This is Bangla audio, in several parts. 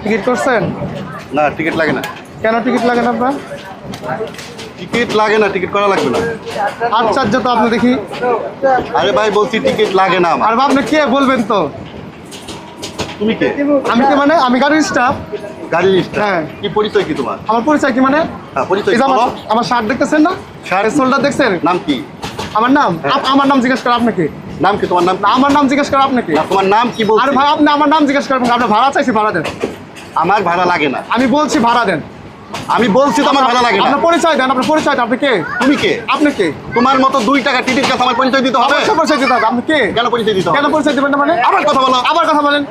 টিকিট করছেন? না, টিকিট লাগে না। কেন টিকিট লাগে না আপনার? টিকিট লাগে না, টিকিট করা লাগবে না। আশ্চর্য তো আপনি দেখি। আরে ভাই বলছি টিকিট লাগে না আমার। আর আপনি কে বলবেন তো? তুমি কে? আমি কে মানে? আমি গাড়ির স্টাফ। গাড়ির স্টাফ? হ্যাঁ। কি পরিচয় কি তোমার? আমার পরিচয় কি মানে? হ্যাঁ, পরিচয় এই যে বলো। আমার শার্ট দেখতেছেন না? শার্ট? শোল্ডার দেখছেন? নাম কি? আমার নাম? আমার নাম জিজ্ঞেস করে আপনি কি? নাম কি তোমার? নাম? না, আমার নাম জিজ্ঞেস করে আপনি কি? না, তোমার নাম কি বলছি? আরে ভাই আপনি আমার নাম জিজ্ঞেস করবেন, আপনি ভাড়া চাইছি, ভাড়া দেন। আমার ভাড়া লাগে না। আমি বলছি ভাড়া দেন। আমি বলছি তো আমার ভাড়া লাগে না। আপনার পরিচয় দেন, আপনার পরিচয় দেন। আপনি কে? তুমি কে? আপনি কে? তোমার মতো 2 টাকা টিকিট কাছে আমার পরিচয় দিতে হবে? অবশ্যই পরিচয় দিতে হবে। আপনি কে? কেন পরিচয় দিতে হবে? কেন পরিচয় দিবেন না মানে? আবার কথা বলো। আবার কথা বলেন।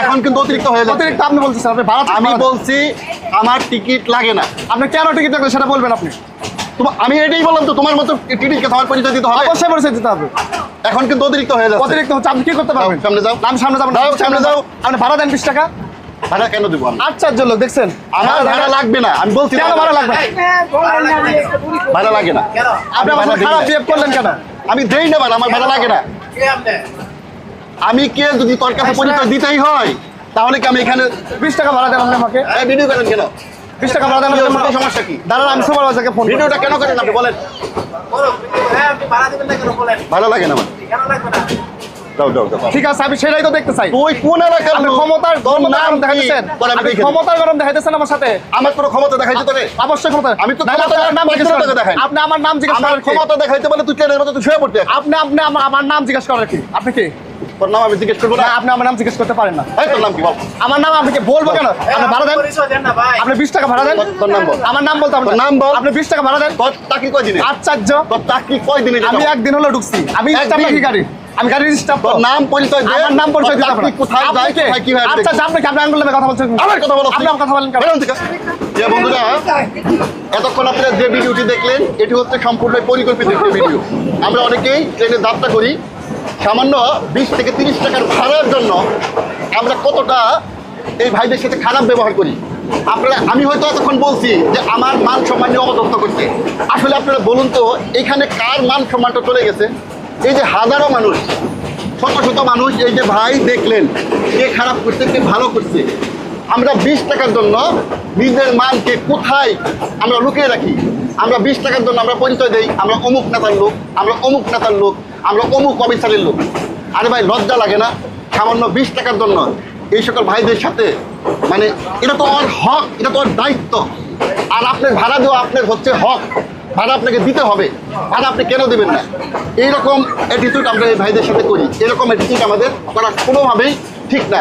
এখন কিন্তু অতিরিক্ত হয়ে যাচ্ছে। অতিরিক্ত আপনি বলতেছেন, আপনি ভাড়া চাইছেন, আমি ভাড়া দেন। বলছি আমার টিকিট লাগে না। আপনি কেন টিকিট লাগবে সেটা বলবেন আপনি। আমি এটাই বললাম তো, তোমার মতো টিকিট কাছে আমার পরিচয় দিতে হবে। অবশ্যই পরিচয় দিতে হবে। এখন কিন্তু অতিরিক্ত হয়ে যাচ্ছে। অতিরিক্ত হচ্ছে, আপনি কি করতে পারবেন? সামনে যাও। আমি সামনে যাবো না। যাও, সামনে যাও। আপনি ভাড়া দেন 20 টাকা। ভাড়া কেন দেবো আমি? আশ্চর্য লোক দেখছেন। আমার ভাড়া লাগবে না, আমি বলছি কেন ভাড়া লাগবে? ভাড়া লাগে না। আপনি আমার সাথে খারাপ বিহেভ করলেন কেন? আমি দেই না ভাড়া, আমার ভাড়া লাগে না। আমি কে? যদি তোর কাছে পরিচয় দিতেই হয় তাহলে কি আমি এখানে 20 টাকা ভাড়া দেন আপনি আমাকে। ভিডিও করেন কেন? 20 টাকা ভাড়া দেন ভিডিও আমাকে। করতে সমস্যা কি? দাঁড়ান, আমি সুপারভাইজারকে ফোন করি। ভিডিওটা কেন করেন আপনি বলেন? ভালো লাগে না আমার। যাও যাও যাও। ঠিক আছে, আমি সেটাই তো দেখতে চাই। তুই কোন এলাকার আপনি লোক? ক্ষমতার তোর গরম নাম দেখাইতেছেন। কি? বল, আমি আপনি দেখে দিই। ক্ষমতার গরম দেখাইতেছেন আমার সাথে। আমার কোনো ক্ষমতা দেখাইতে তোরে? অবশ্যই ক্ষমতা। আমি তো নাহলে ক্ষমতা আপনার নাম জিজ্ঞেস ক্ষমতা করেন। দেখাই। আপনি আমার নাম জিজ্ঞেস আমার করেন কি? ক্ষমতা দেখাইতে বলে তুই ট্রেনের মতো তুই শুয়ে পড়তে। আপনি আপনি আমার নাম জিজ্ঞেস করেন কি? আপনি কি? তোর নাম আমি জিজ্ঞেস করবো না? না, আপনি আমার নাম জিজ্ঞেস করতে পারেন না। এই তোর নাম কি বল? আমার নাম আপনাকে বলবো কেন? আপনি ভাড়া দেন। আপনি 20 টাকা ভাড়া দেন। তোর নাম বল। আমার নাম বলতে হবে তোর না। নাম বল। আপনি 20 টাকা ভাড়া দেন। তোর চাকরি কয় দিনে? আশ্চর্য। তোর চাকরি কয় দিনে? আমি একদিন হলো ঢুকছি। আমি স্টাফ একদিন? নাকি গাড়ি? আমি গাড়ির স্টাফ। তোর নাম পরিচয় দে। আমার নাম পরিচয় দিতে হবে চাকরি না। কোথায় আপনি যায় কে? কোথায় কিভাবে? আচ্ছা, আপনি কি? আপনি আঙ্গুলে কথা বলছেন? আমার কথা বলো। আপনি আমার কথা বলেন কেন? বেরোন থেকে। যে বন্ধুরা এতক্ষণ আপনারা যে ভিডিওটি দেখলেন এটি হচ্ছে সম্পূর্ণ পরিকল্পিত একটি ভিডিও। আমরা অনেকেই ট্রেনে যাত্রা করি, সামান্য 20 থেকে 30 টাকার ভাড়ার জন্য আমরা কতটা এই ভাইদের সাথে খারাপ ব্যবহার করি। আপনারা, আমি হয়তো এতক্ষণ বলছি যে আমার মান সম্মান নিয়ে অবদত্ত করছে। আসলে আপনারা বলুন তো এখানে কার মান সম্মানটা চলে গেছে? এই যে হাজারো মানুষ, শত শত মানুষ, এই যে ভাই দেখলেন কে খারাপ করছে কে ভালো করছে। আমরা 20 টাকার জন্য নিজের মানকে কোথায় আমরা লুকিয়ে রাখি। আমরা 20 টাকার জন্য আমরা পরিচয় দেই আমরা অমুক নেতার লোক, আমরা অমুক নেতার লোক, আমরা অমুক অফিসারের লোক। আরে ভাই লজ্জা লাগে না? সামান্য 20 টাকার জন্য এই সকল ভাইদের সাথে, মানে এটা তো ওর হক, এটা তো ওর দায়িত্ব। আর আপনার ভাড়া দেওয়া আপনার হচ্ছে হক, ভাড়া আপনাকে দিতে হবে। ভাড়া আপনি কেন দেবেন না? এইরকম অ্যাটিটিউড আমরা এই ভাইদের সাথে করি। এরকম অ্যাটিটিউড আমাদের করা কোনোভাবেই ঠিক না।